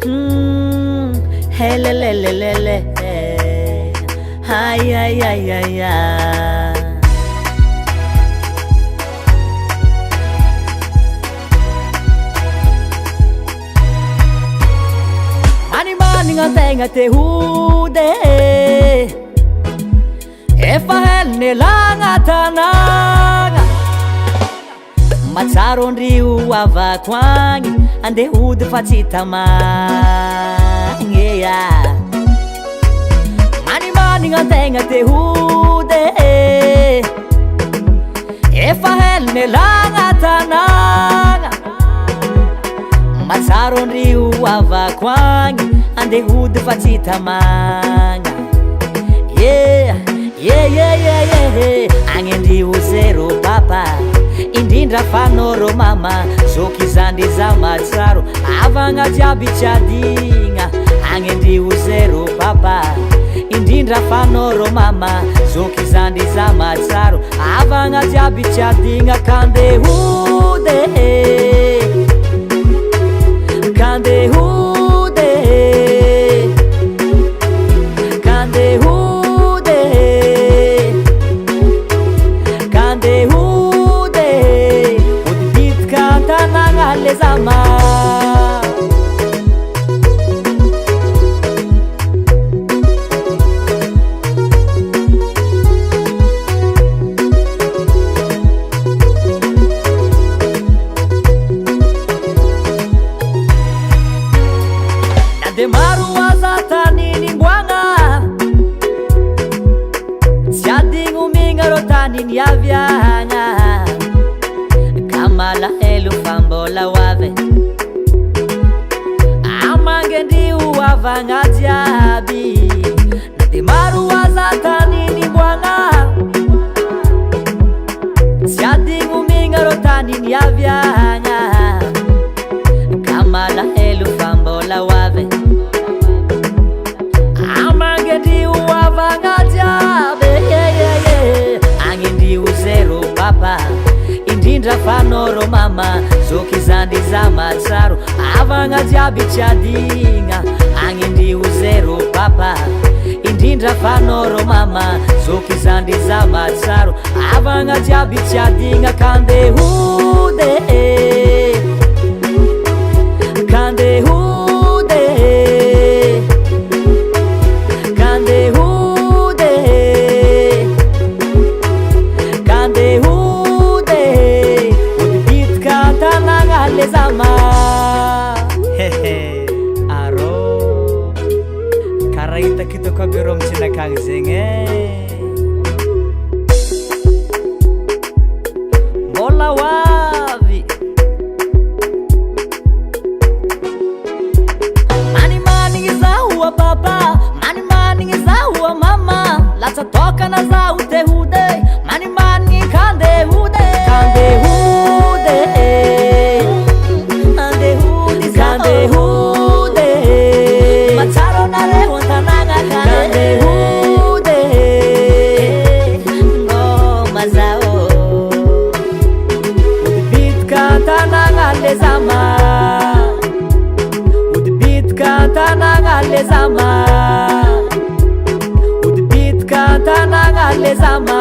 Hey le le le le le. Ay ay ay ay ay. Mani mani ngatenga te hude. Efa helne langa tananga. Matsaro ndriu avakwangi ande hude fatsitamagny yeah. Mani mani ngatenga te hude. Efa helne langa tananga. Matsaro ndriu avakwangi ande hude fatsitamagna yeah. Yeah, yeah, yeah, yeah. Angendi uzero papa indindra fanoro mama zoky zandi za matsaro avagna jiaby tsadigna. Angendi uzero papa indindra fanoro mama zoky zandi za matsaro avagna jiaby tsadigna. Kande hude kande hude kande hude zama nade maru azatanini mbwanga siadignu mingaro tanini aviagna kamala elu fambola wave amangendi uwavanga jiabi nade maru azatanini mbwanga siadignu mingaro tanini aviagna kamala elu fambola wave amangendi uwavanga jiabi yeah, yeah, yeah. Angendi uzero papa indindra fanoro mama zoky zandi za matsaro avagna jiaby tsadigna. Angendi uzero papa indindra fanoro mama zoky zandi za matsaro avagna jiaby tsadigna. Kande hude kande hude kande hude kande hude le zama hehe aro karaita kito kabirom sinakang zinge mola wavi mani mani ngizawa papa mani mani ngizawa mama latsa toka na za ute hude mani mani kande hude kande hude kande hude matsaro nare hontananga kande hude ngoma zao udbit katananga le zama udbit katananga le zama udbit katananga le zama